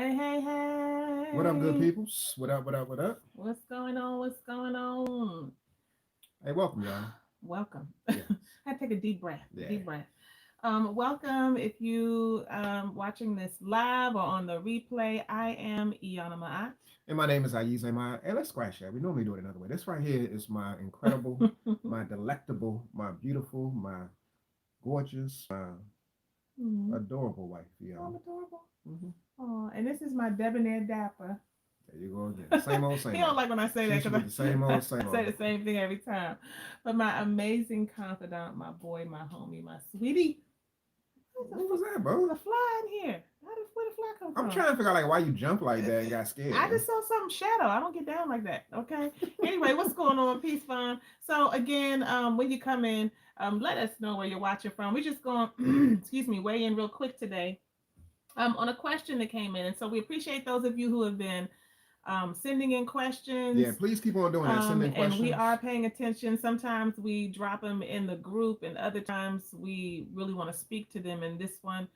Hey, hey, hey. What up, good peoples? What up, what up, what up? What's going on? What's going on? Hey, welcome, y'all. Welcome. Yeah, I take a deep breath. yeah. Deep breath. Welcome if you watching this live or on the replay. I am Iana Ma'at. And my name is Ayiz Ahmad. Hey, let's scratch that. We normally do it another way. This right here is my incredible, my delectable, my beautiful, my gorgeous, my Mhm. adorable wife, Oh, y'all. adorable. Mm-hmm. Oh, and this is my debonair dapper. There you go again. Same old, He same don't old. like when I say that She's because with the same I, old, same I say old. the same thing every time. But my amazing confidant, my boy, my homie, my sweetie. What was that, There's bro? a fly in here. Where the fly come I'm from? trying to figure out like why you jumped like that and got I scared. just saw something shadow. I don't get down like that. Okay. Anyway, what's going on? Peace, fun. So again, when you come in, let us know where you're watching from. We're just going, excuse me, weigh in real quick today. On a question that came in, and so we appreciate those of you who have been sending in Yeah, questions. please keep on doing that. Send in And we are questions. paying attention. Sometimes we drop them in the group, and other times we really want to speak to them. And this one,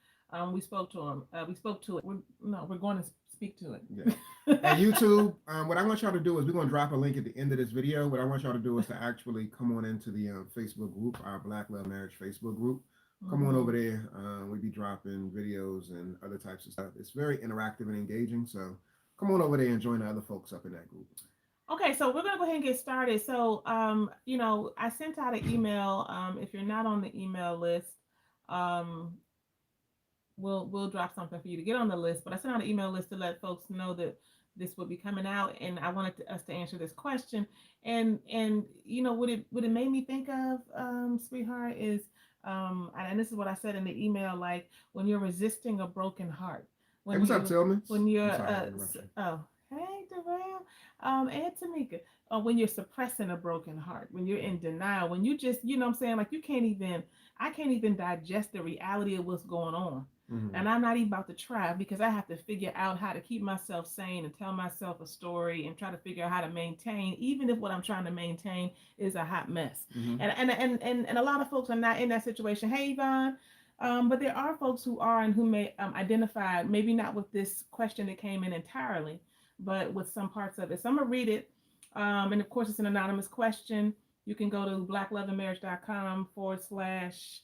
we spoke to them. We spoke to it. We're going to speak to Yeah. And it. YouTube, what I want y'all to do is we're going to drop a link at the end of this video. What I want y'all to do is to actually come on into the Facebook group, our Black Love Marriage Facebook group. Come on over Mhm. there. We be dropping videos and other types of stuff. It's very interactive and engaging. So come on over there and join the other folks up in that group. Okay, so we're gonna go ahead and get started. So, I sent out an email. If you're not on the email list, um, we'll drop something for you to get on the list. But I sent out an email list to let folks know that this will be coming out, and I wanted us to answer this question. And what it made me think of, sweetheart, is and this is what I said in the email, like when you're resisting a broken heart, Hey, when what's up, you Tillmans? when you're I'm sorry to interrupt you. oh, hey Darrell, and Tamika, when you're suppressing a broken heart, when you're in denial, when you just, you know what I'm saying, like I can't even digest the reality of what's going on. Mm-hmm. And I'm not even about to try because I have to figure out how to keep myself sane and tell myself a story and try to figure out how to maintain, even if what I'm trying to maintain is a hot mess. Mm-hmm. And a lot of folks are not in that situation. Hey, Yvonne. But there are folks who are and who may identify, maybe not with this question that came in entirely, but with some parts of it. So I'm going to read it. And of course, it's an anonymous question. You can go to blackloveandmarriage.com/anonymous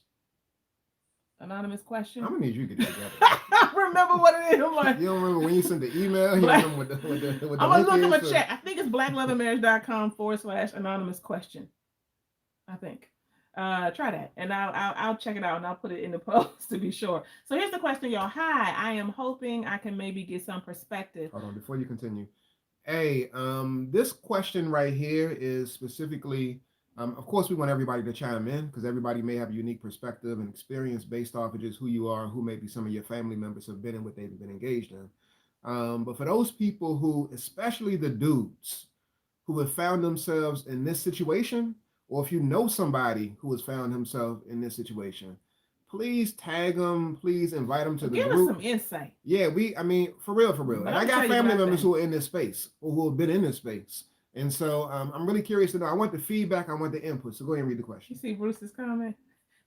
I'm question. gonna need you to get it together, man. Remember what it is. I'm like, You don't remember when you sent the email? You don't black. remember what the I'm gonna link look. I'm is gonna to. check. I think it's blackloveandmarriage.com/anonymous question. I think. Try that, and I'll check it out, and I'll put it in the post to be sure. So here's the question, y'all. Hi, I am hoping I can maybe get some perspective. Hold on, before you continue. Hey, this question right here is specifically, of course, we want everybody to chime in because everybody may have a unique perspective and experience based off of just who you are, who maybe some of your family members have been in, what they've been engaged in. But for those people who, especially the dudes, who have found themselves in this situation, or if you know somebody who has found himself in this situation, please tag them, please invite them to the Give us group. some insight. Yeah, I mean, for real, for real. But And I'm I gonna tell got you what family I members think. who are in this space or who have been in this space. And so I'm really curious to know. I want the feedback, I want the input. So go ahead and read the You question. see Bruce's comment.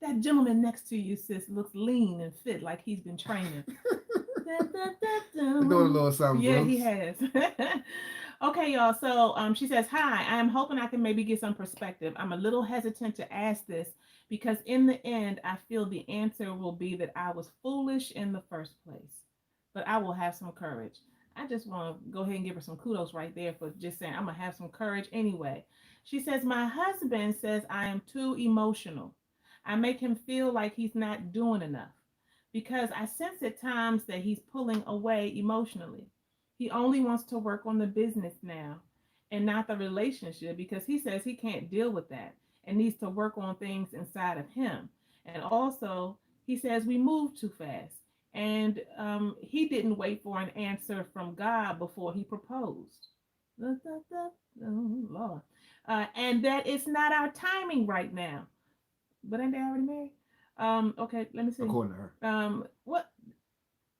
That gentleman next to you, sis, looks lean and fit, like he's been training. Da, da, da, We're doing a da. little something, Yeah, he Bruce. has. Okay, y'all. So she says, "Hi, I am hoping I can maybe get some perspective. I'm a little hesitant to ask this because in the end, I feel the answer will be that I was foolish in the first place, but I will have some courage." I just want to go ahead and give her some kudos right there for just saying I'm gonna have some courage anyway. She says, "My husband says I am too emotional. I make him feel like he's not doing enough because I sense at times that he's pulling away emotionally. He only wants to work on the business now and not the relationship because he says he can't deal with that and needs to work on things inside of him. And also, he says we move too fast. And he didn't wait for an answer from God before he proposed. Da, da, da. Oh, Lord. And that it's not our timing right now. But ain't they already married? Okay, let me see. According to her. What?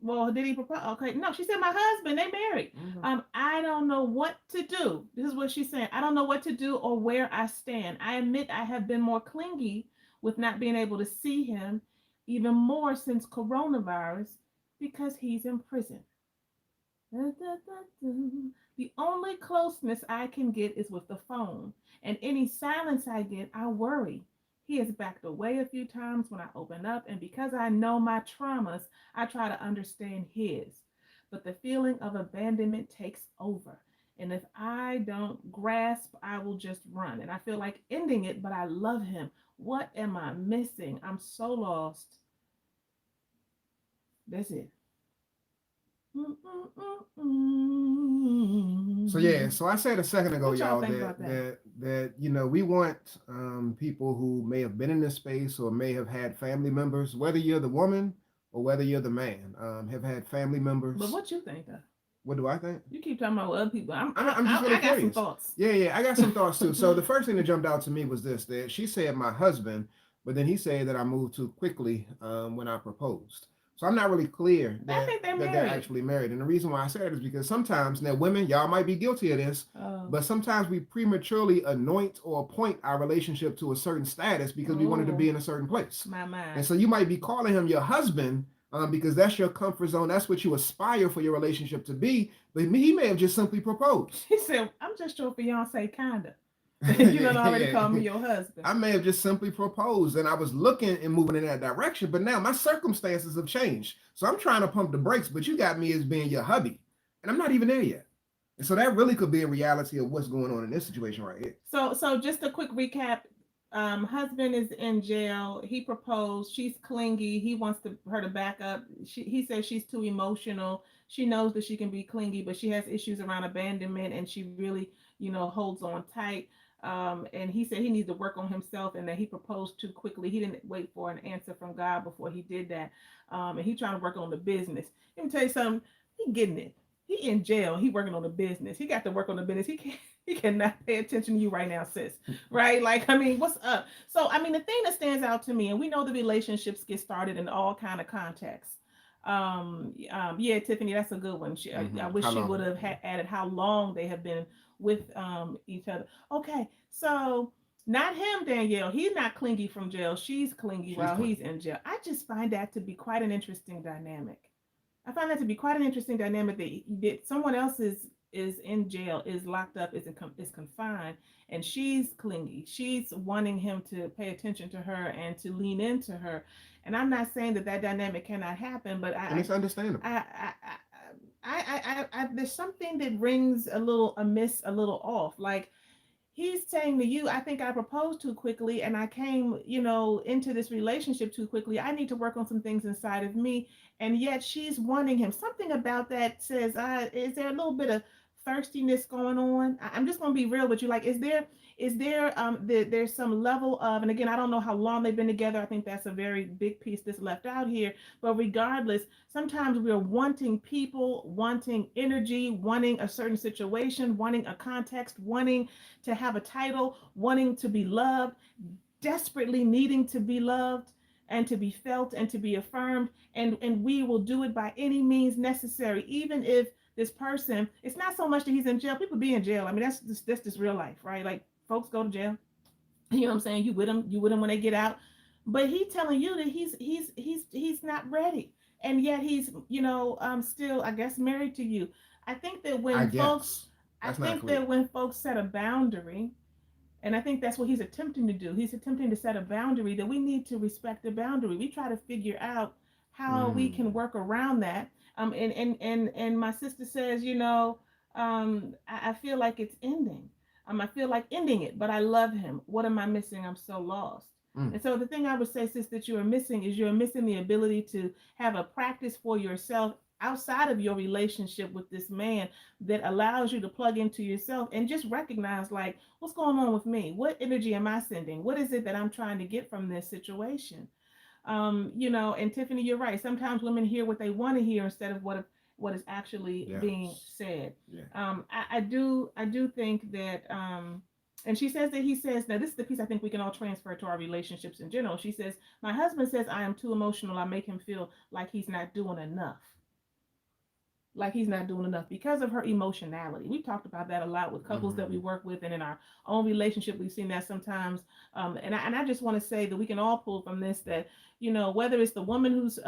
Well, did he propose? Okay, no, she said my husband, they married. Mm-hmm. I don't know what to do. This is what she's saying. I don't know what to do or where I stand. I admit I have been more clingy with not being able to see him even more since coronavirus because he's in prison. The only closeness I can get is with the phone, and any silence I get, I worry. He has backed away a few times when I open up, and because I know my traumas, I try to understand his. But the feeling of abandonment takes over. And if I don't grasp, I will just run. And I feel like ending it, but I love him. What am I missing? I'm so lost. That's it. So yeah, so I said a second ago, What y'all y'all, think that about that? that we want people who may have been in this space or may have had family members, whether you're the woman or whether you're the man, have had family But members. what you think though? What do I think? You keep talking about what other people. I'm just really I got some curious. thoughts. Yeah, yeah, I got some thoughts too. So the first thing that jumped out to me was this: that she said my husband, but then he said that I moved too quickly when I proposed. So I'm not really clear I that think they're they're married. actually married. And the reason why I said it is because sometimes now women, y'all might be guilty of this, Oh, but sometimes we prematurely anoint or appoint our relationship to a certain status because we wanted to oh, be in a certain place. my. And so you might be calling him your husband because that's your comfort zone. That's what you aspire for your relationship to be. But he may have just simply proposed. He said, "I'm just your fiance, kinda." You Yeah, done already yeah. called me your husband. I may have just simply proposed and I was looking and moving in that direction, but now my circumstances have changed. So I'm trying to pump the brakes, but you got me as being your hubby. And I'm not even there yet. And so that really could be a reality of what's going on in this situation right here. So just a quick recap. Husband is in jail. He proposed. She's clingy. He wants her to back up. He says she's too emotional. She knows that she can be clingy, but she has issues around abandonment, and she really, holds on tight. And he said he needs to work on himself, and that he proposed too quickly. He didn't wait for an answer from God before he did that. And he trying to work on the business. Let me tell you something. He getting it. He in jail. He working on the business. He got to work on the business. He cannot pay attention to you right now, sis. Right? Like, I mean, what's up? So, I mean, the thing that stands out to me, and we know the relationships get started in all kind of contexts. Yeah, Tiffany, that's a good one. I wish How she would long? have added how long they have been with each other. Okay, so not him, Danielle. He's not clingy from jail. She's clingy She's while he's clingy. in jail. I just find that to be quite an interesting dynamic. I find that to be quite an interesting dynamic that someone else is in jail, is locked up, is confined, and she's clingy. She's wanting him to pay attention to her and to lean into her. And I'm not saying that that dynamic cannot happen, but And it's understandable. there's something that rings a little amiss, a little off. Like, he's saying to you, I think I proposed too quickly and I came, into this relationship too quickly. I need to work on some things inside of me. And yet she's wanting him. Something about that says, is there a little bit of thirstiness going on? I'm just going to be real with you. Like, there's some level of, and again, I don't know how long they've been together. I think that's a very big piece that's left out here. But regardless, sometimes we're wanting people, wanting energy, wanting a certain situation, wanting a context, wanting to have a title, wanting to be loved, desperately needing to be loved and to be felt and to be affirmed. And we will do it by any means necessary, even if this person, it's not so much that he's in jail. People be in jail. I mean, that's just real life, right? Like, folks go to jail. You know what I'm saying? You with them when they get out. But he's telling you that he's not ready. And yet he's, still, I guess, married to you. I think that I when folks guess. I That's not think clear. that when folks set a boundary, and I think that's what he's attempting to do. He's attempting to set a boundary, that we need to respect the boundary. We try to figure out how we can Mm. work around that. And my sister says, I feel like it's ending. I feel like ending it, but I love him. What am I missing? I'm so lost. Mm. And so the thing I would say, sis, that you are missing is you're missing the ability to have a practice for yourself outside of your relationship with this man, that allows you to plug into yourself and just recognize, like, what's going on with me? What energy am I sending? What is it that I'm trying to get from this situation? And Tiffany, you're right. Sometimes women hear what they want to hear instead of what is actually being Yes. said. Yeah. I do think that, and she says that he says, now this is the piece I think we can all transfer to our relationships in general. She says, my husband says I am too emotional. I make him feel like he's not doing enough. like he's not doing enough because of her emotionality. We've talked about that a lot with couples that we Mm-hmm. work with, and in our own relationship, we've seen that sometimes. And I just want to say that we can all pull from this that, whether it's the woman who's,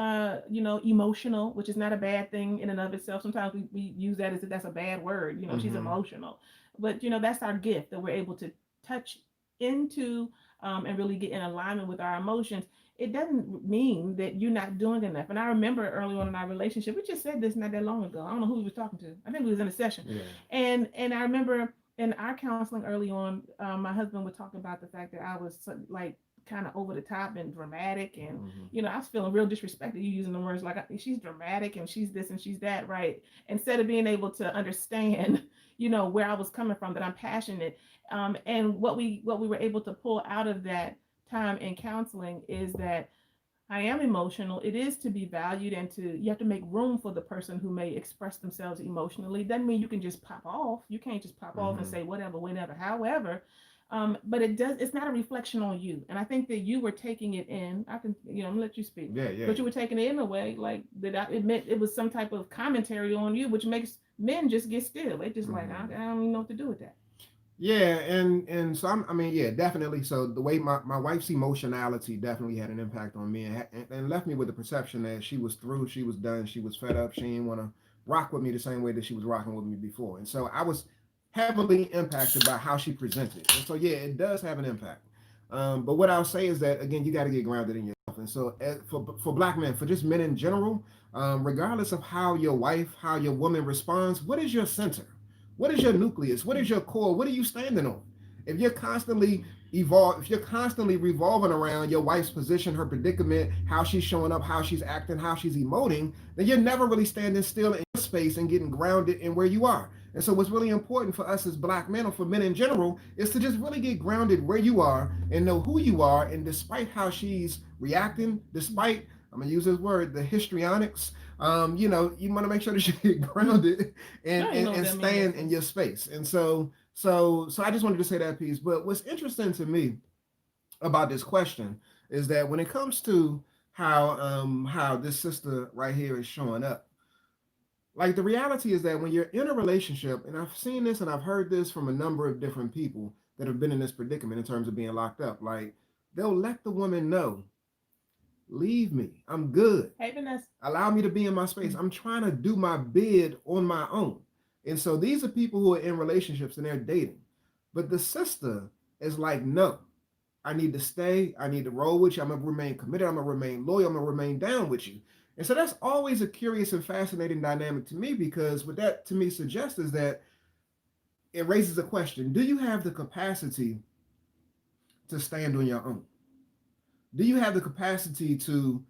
emotional, which is not a bad thing in and of itself. Sometimes we use that as if that's a bad word. She's Mm-hmm. emotional, but that's our gift that we're able to touch into, and really get in alignment with our emotions. It doesn't mean that you're not doing enough. And I remember early on in our relationship, we just said this not that long ago. I don't know who we was talking to. I think we was in a session, Yeah. and I remember in our counseling early on, my husband would talk about the fact that I was like kind of over the top and dramatic, and Mm-hmm. I was feeling real disrespected. You using the words like she's dramatic and she's this and she's that, right? Instead of being able to understand, where I was coming from, that I'm passionate, and what we were able to pull out of that time in counseling is that I am emotional. It is to be valued, and you have to make room for the person who may express themselves emotionally. Doesn't mean you can just pop off. You can't just pop off and Mm-hmm. say whatever, whenever, however. But it's not a reflection on you. And I think that you were taking it in. I can, I'm gonna let you speak, Yeah, yeah. but you were taking it in a way like that. It meant it was some type of commentary on you, which makes men just get still. They just like, I Mm-hmm. don't even know what to do with that. Yeah, and so I mean, yeah, definitely. So the way my wife's emotionality definitely had an impact on me, and left me with the perception that she was through, she was done, she was fed up, she didn't want to rock with me the same way that she was rocking with me before, and so I was heavily impacted by how she presented, and so yeah, it does have an impact. But what I'll say is that again, you got to get grounded in yourself, and so for black men, for just men in general, regardless of how your wife, how your woman responds, what is your center? What is your nucleus? What is your core? What are you standing on? If you're constantly if you're constantly revolving around your wife's position, her predicament, how she's showing up, how she's acting, how she's emoting, then you're never really standing still in your space and getting grounded in where you are. And so, what's really important for us as black men or for men in general is to just really get grounded where you are and know who you are. And despite how she's reacting, despite, I'm gonna use this word, the histrionics, you want to make sure that you get grounded I and, don't even and know what and that means. stand in your space. And so I just wanted to say that piece. But what's interesting to me about this question is that when it comes to how this sister right here is showing up, like the reality is that when you're in a relationship, and I've seen this and I've heard this from a number of different people that have been in this predicament in terms of being locked up, like they'll let the woman know, leave me, I'm good, Hey, Vanessa. allow me to be in my space, I'm trying to do my bid on my own. And so these are people who are in relationships and they're dating, but the sister is like, no, I need to stay. I need to roll with you. I'm gonna remain committed. I'm gonna remain loyal. I'm gonna remain down with you. And so that's always a curious and fascinating dynamic to me, because what that to me suggests is that it raises a question: do you have the capacity to stand on your own? Do you have the capacity to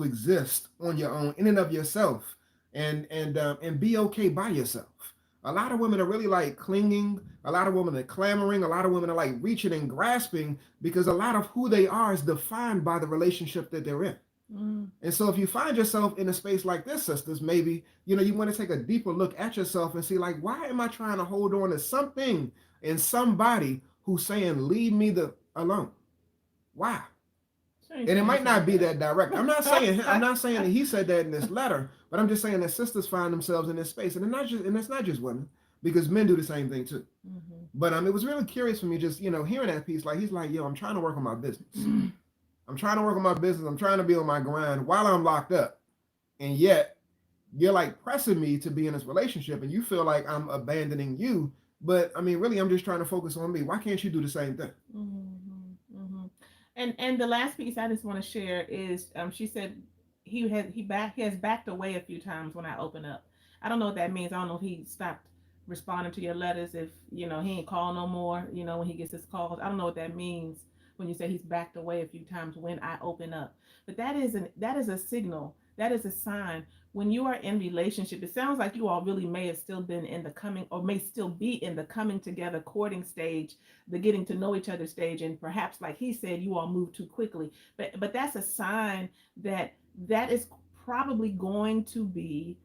exist on your own, in and of yourself, and be okay by yourself? A lot of women are really like clinging. A lot of women are clamoring. A lot of women are like reaching and grasping because a lot of who they are is defined by the relationship that they're in. Mm. And so if you find yourself in a space like this, sisters, maybe you want to take a deeper look at yourself and see, like, why am I trying to hold on to something and somebody who's saying leave me the alone? Why? She ain't And it saying might this not like be that direct. I'm not saying that that. he said that in this letter, but I'm just saying that sisters find themselves in this space, and it's not just women, because men do the same thing too. Mhm. But it was really curious for me just hearing that piece. Like he's like, yo, I'm trying to work on my business. I'm trying to work on my business. I'm trying to be on my grind while I'm locked up, and yet you're like pressing me to be in this relationship, and you feel like I'm abandoning you. But I mean, really, I'm just trying to focus on me. Why can't you do the same thing? Mhm. Mhm. And the last piece I just want to share is, she said he has backed away a few times when I open up. I don't know what that means. I don't know if he stopped responding to your letters, if he ain't call no more, when he gets his calls. I don't know what that means when you say he's backed away a few times when I open up. But that is a signal. That is a sign. When you are in relationship, it sounds like you all really may have still been in the coming, or may still be in the coming together courting stage, the getting to know each other stage, and perhaps like he said, you all move too quickly. But that's a sign that that is probably going to be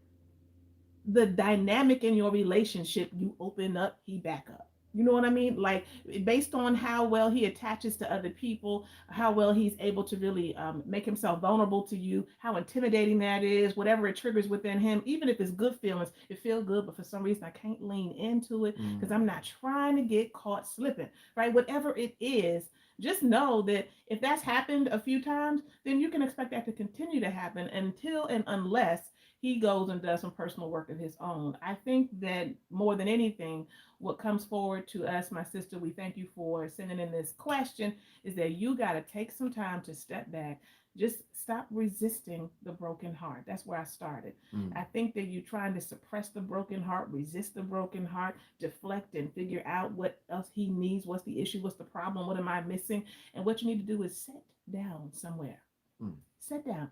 the dynamic in your relationship. You open up, he back up. You know what I mean? Like based on how well he attaches to other people, how well he's able to really make himself vulnerable to you, how intimidating that is, whatever it triggers within him, even if it's good feelings, it feels good, but for some reason I can't lean into it because Mm, I'm not trying to get caught slipping, right? Whatever it is, just know that if that's happened a few times, then you can expect that to continue to happen until and unless he goes and does some personal work of his own. I think that more than anything, what comes forward to us, my sister, we thank you for sending in this question, is that you got to take some time to step back. Just stop resisting the broken heart. That's where I started. mm. I think that you're trying to suppress the broken heart, resist the broken heart, deflect and figure out what else he needs, what's the issue, what's the problem, what am I missing? And what you need to do is sit down somewhere. Mm. Sit down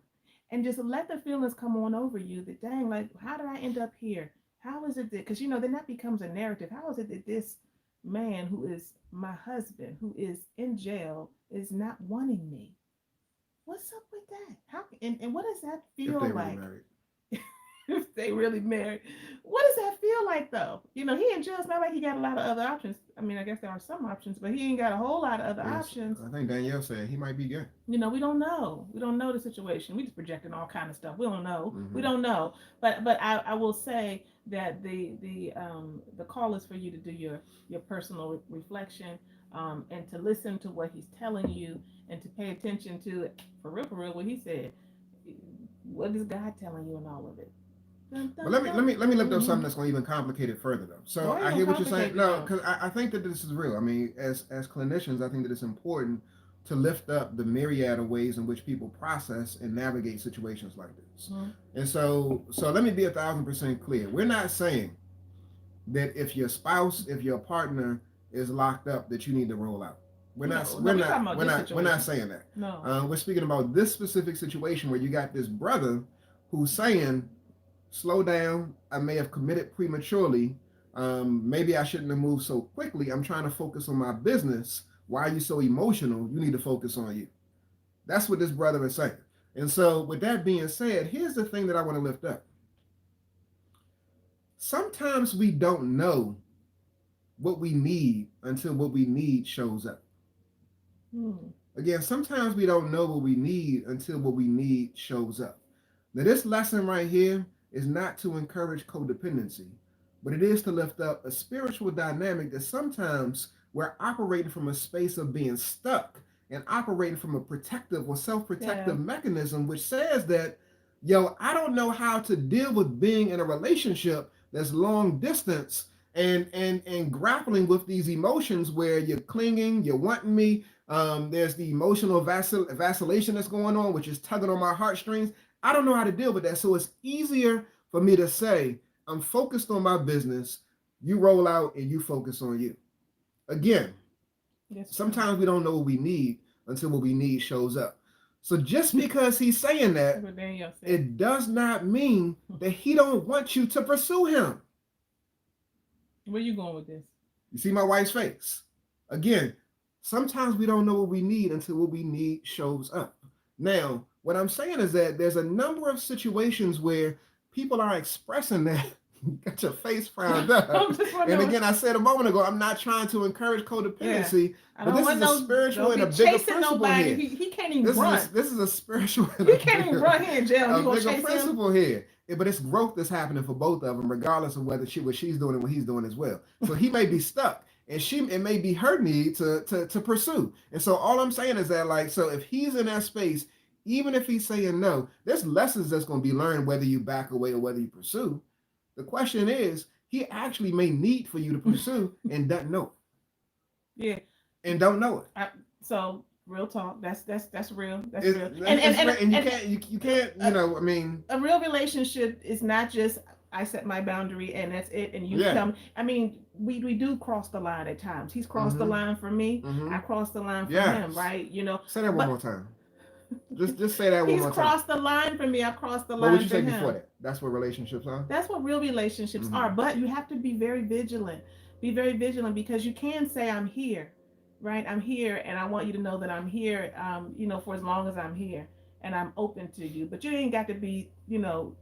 and just let the feelings come on over you that dang, like, how did I end up here? How is it that, because then that becomes a narrative. How is it that this man who is my husband, who is in jail, is not wanting me? What's up with that? How and what does that If feel they really like? married. If they really married. What does that feel like though? He in jail. It's not like he got a lot of other options. I mean, I guess there are some options, but he ain't got a whole lot of other Yes, options. I think Danielle said he might be gay. We don't know. We don't know the situation. We just projecting all kind of stuff. We don't know. We Hmm. don't know. But I will say that the call is for you to do your personal reflection, and to listen to what he's telling you, and to pay attention to, for real, what he said. What is God telling you in all of it? Dun, But dun, let me lift up something dun. that's going to even complicate it further though. Go So ahead I and hear what you're complicate saying. the No, joint. because I think that this is real. I mean, as clinicians, I think that it's important to lift up the myriad of ways in which people process and navigate situations like this. Mm-hmm. And so let me be 1,000% clear. We're not saying that if your spouse, if your partner is locked up, that you need to roll out. We're not. No, no, We're we talking not. about We're this not. We're not situation. saying that. No. We're speaking about this specific situation where you got this brother who's saying, "Slow down. I may have committed prematurely. Maybe I shouldn't have moved so quickly. I'm trying to focus on my business. Why are you so emotional? You need to focus on you." That's what this brother is saying. And so, with that being said, here's the thing that I want to lift up. Sometimes we don't know what we need until what we need shows up. Hmm. Again, sometimes we don't know what we need until what we need shows up. Now, this lesson right here is not to encourage codependency, but it is to lift up a spiritual dynamic that sometimes we're operating from a space of being stuck and operating from a protective or self Yeah. protective mechanism, which says that, yo, I don't know how to deal with being in a relationship that's long distance and grappling with these emotions where you're clinging, you're wanting me. There's the emotional vacillation that's going on, which is tugging on my heartstrings. I don't know how to deal with that. So it's easier for me to say, I'm focused on my business. You roll out and you focus on you. Again, That's true. sometimes we don't know what we need until what we need shows up. So just because he's saying That's that, what Danielle said. it does not mean that he don't want you to pursue him. Where you going with this? You see my wife's face. Again, sometimes we don't know what we need until what we need shows up. Now, what I'm saying is that there's a number of situations where people are expressing that. Got your face frowned up. I'm just And wondering. again, I said a moment ago, I'm not trying to encourage Yeah. codependency, I but don't this want is a no. spiritual Don't and a be bigger chasing principle nobody. here. He can't even This is run. this is a spiritual and He can't even run here in jail. And a you gonna bigger chase him? principle here. But it's growth that's happening for both of them, regardless of whether what she's doing and what he's doing as well. So he may be stuck, and it may be her need to pursue. And so all I'm saying is that, like, so if he's in that space, even if he's saying no, there's lessons that's going to be learned whether you back away or whether you pursue. The question is, he actually may need for you to pursue and doesn't know Yeah. it, and don't know it. So real talk. That's real. That's It, real. it's and And you can't a, I mean, a real relationship is not just I set my boundary and that's it, and you yeah. tell me. I mean, we do cross the line at times. He's crossed the Mm-hmm. line for me. Mm-hmm. I crossed the line for him. Yes. Right. Say that one But more time. Just say that one he's more time. crossed the line for me. I crossed the What would line you for say before him. that? That's what relationships are. That's what real relationships Mm-hmm. are. But you have to be very vigilant. Be very vigilant because you can say, I'm here, right? I'm here, and I want you to know that I'm here, for as long as I'm here, and I'm open to you. But you ain't got to be,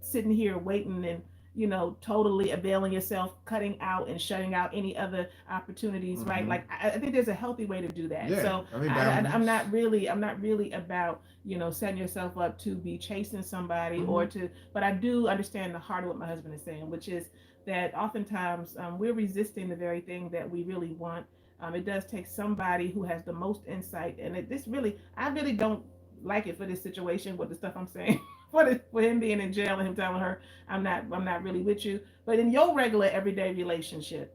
sitting here waiting and, totally availing yourself, cutting out and shutting out any other opportunities, right? Mm-hmm. Like I think there's a healthy way to do that. Yeah, So I mean I'm boundaries. not really about setting yourself up to be chasing somebody Mm-hmm. or to, but I do understand the heart of what my husband is saying, which is that oftentimes we're resisting the very thing that we really want. It does take somebody who has the most insight, and I really don't like it for this situation with the stuff I'm saying. For him being in jail and him telling her I'm not really with you. But in your regular everyday relationship,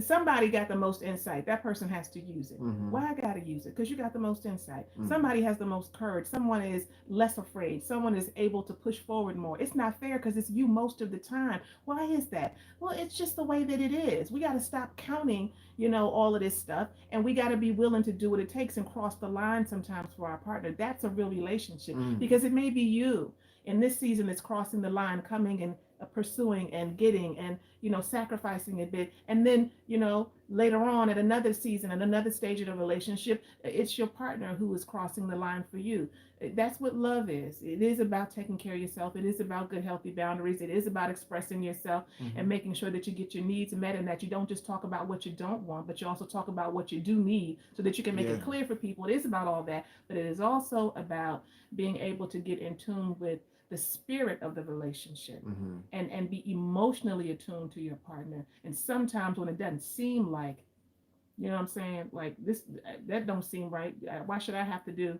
somebody got the most insight. That person has to use it. Mm-hmm. Why I gotta use it? Because you got the most insight. Mm-hmm. Somebody has the most courage. Someone is less afraid. Someone is able to push forward more. It's not fair because it's you most of the time. Why is that? Well, it's just the way that it is. We got to stop counting, all of this stuff, and we got to be willing to do what it takes and cross the line sometimes for our partner. That's a real relationship Mm-hmm. because it may be you in this season that's crossing the line, coming and pursuing and getting and sacrificing a bit, and then later on at another season and another stage of the relationship, it's your partner who is crossing the line for you. That's what love is. It is about taking care of yourself. It is about good healthy boundaries. It is about expressing yourself Mm-hmm. and making sure that you get your needs met, and that you don't just talk about what you don't want, but you also talk about what you do need so that you can make Yeah. it clear for people. It is about all that, but it is also about being able to get in tune with the spirit of the relationship, Mm-hmm. and be emotionally attuned to your partner. And sometimes when it doesn't seem like, what I'm saying, like this, that don't seem right. Why should I have to do?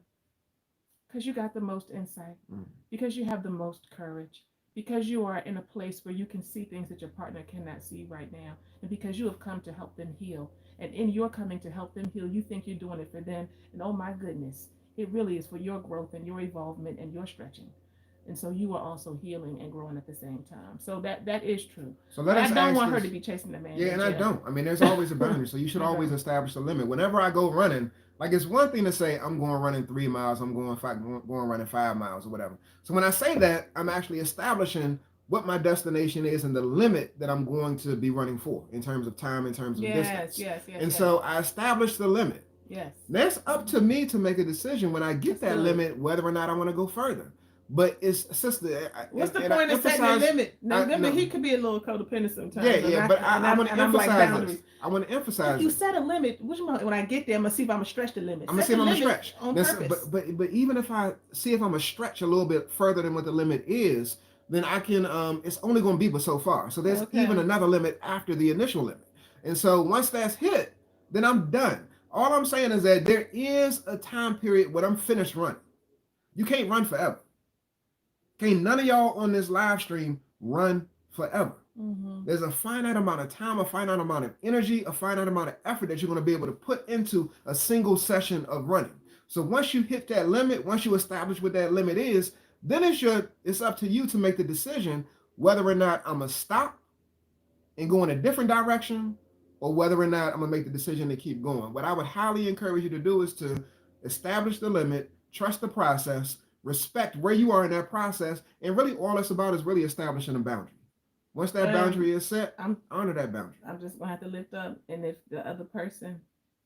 Because you got the most insight, Mm-hmm. because you have the most courage, because you are in a place where you can see things that your partner cannot see right now, and because you have come to help them heal. And in your coming to help them heal, you think you're doing it for them, and oh my goodness, it really is for your growth and your evolvement and your stretching. And so you are also healing and growing at the same time. So that is true. So let But I us don't ask want her to this. be chasing the man Yeah, in and I jail. don't. I mean, there's always a boundary, so you should I always don't. establish a limit. Whenever I go running, like it's one thing to say I'm going running 3 miles, I'm going running 5 miles or whatever. So when I say that, I'm actually establishing what my destination is and the limit that I'm going to be running for in terms of time, in terms of Yes, distance. yes, yes, And yes, so I established the limit. yes. That's up to Hmm. me to make a decision when I get That's that good. limit whether or not I want to go further. But it's sister, What's the and I point of setting a emphasize, limit? Now, I remember, no, he could be a little codependent yeah, sometimes, and yeah, but I want to I'm like emphasize this. boundaries. I want to If emphasize you this. set a limit, when I get there, I'm gonna see if I'm gonna stretch the limit. I'm gonna Set see the if I'm a limit stretch. on That's, purpose. but even if I see if I'm a stretch a little bit further than what the limit is, then I can. It's only gonna be but so far. So there's even Okay. another limit after the initial limit. And so once that's hit, then I'm done. All I'm saying is that there is a time period when I'm finished running. You can't run forever. Can't none of y'all on this live stream run forever. Mm-hmm. There's a finite amount of time, a finite amount of energy, a finite amount of effort that you're going to be able to put into a single session of running. So once you hit that limit, once you establish what that limit is, then it's up to you to make the decision whether or not I'm gonna stop and go in a different direction, or whether or not I'm gonna make the decision to keep going. What I would highly encourage you to do is to establish the limit, trust the process, respect where you are in that process, and really all it's about is really establishing a boundary. Once that Well, boundary is set, I'm honor that boundary. I'm just gonna have to lift up, and if the other person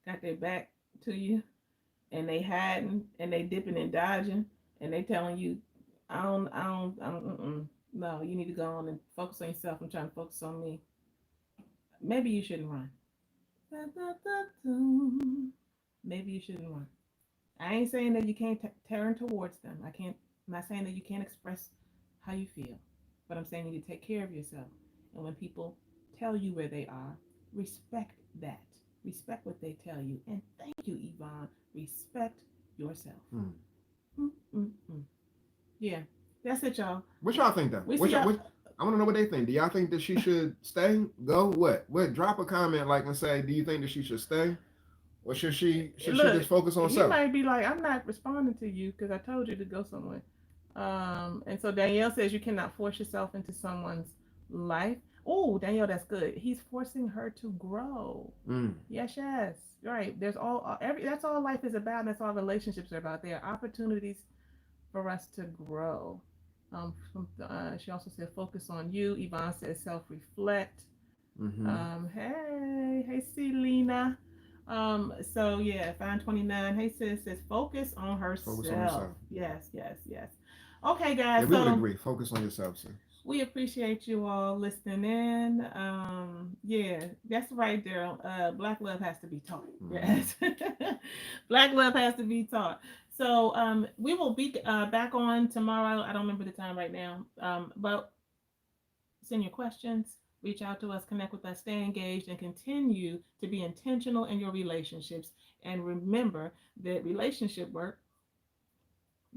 got their back to you, and they hiding, and they dipping and dodging, and they telling you, I don't, no, you need to go on and focus on yourself. I'm trying to focus on me. Maybe you shouldn't run. Da, da, da, maybe you shouldn't run. I ain't saying that you can't turn towards them. I'm not saying that you can't express how you feel, but I'm saying you need to take care of yourself. And when people tell you where they are, respect that. Respect what they tell you. And thank you, Yvonne. Respect yourself. Hmm. Mm-mm-mm. Yeah, that's it, y'all. What y'all think though? We see y'all. I want to know what they think. Do y'all think that she should stay, go, what? What? Drop a comment like and say, do you think that she should stay, or should she Look, just focus on he self? might be like, I'm not responding to you because I told you to go somewhere. And so Danielle says you cannot force yourself into someone's life. Oh, Danielle, that's good. He's forcing her to grow. Mm. Yes, yes. Right. There's all every that's all life is about, and that's all relationships are about. There are opportunities for us to grow. She also said focus on you. Yvonne says self-reflect. Mm-hmm. Hey, Selena. So yeah, Fine 29. Hey, sis says focus on Focus on herself. yourself. Yes, yes, yes. Okay, Yeah, guys. we would So agree. Focus on yourself, sis. We appreciate you all listening in. Yeah, that's right, Daryl. Black love has to be taught. Mm-hmm. Yes, black love has to be taught. So we will be back on tomorrow. I don't remember the time right now. But send your questions, reach out to us, connect with us, stay engaged, and continue to be intentional in your relationships. And remember that relationship work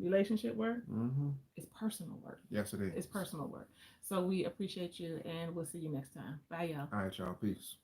Mm-hmm. is personal work. Yes, it It's is. personal work. So we appreciate you, and we'll see you next time. Bye, y'all. All right, y'all. Peace.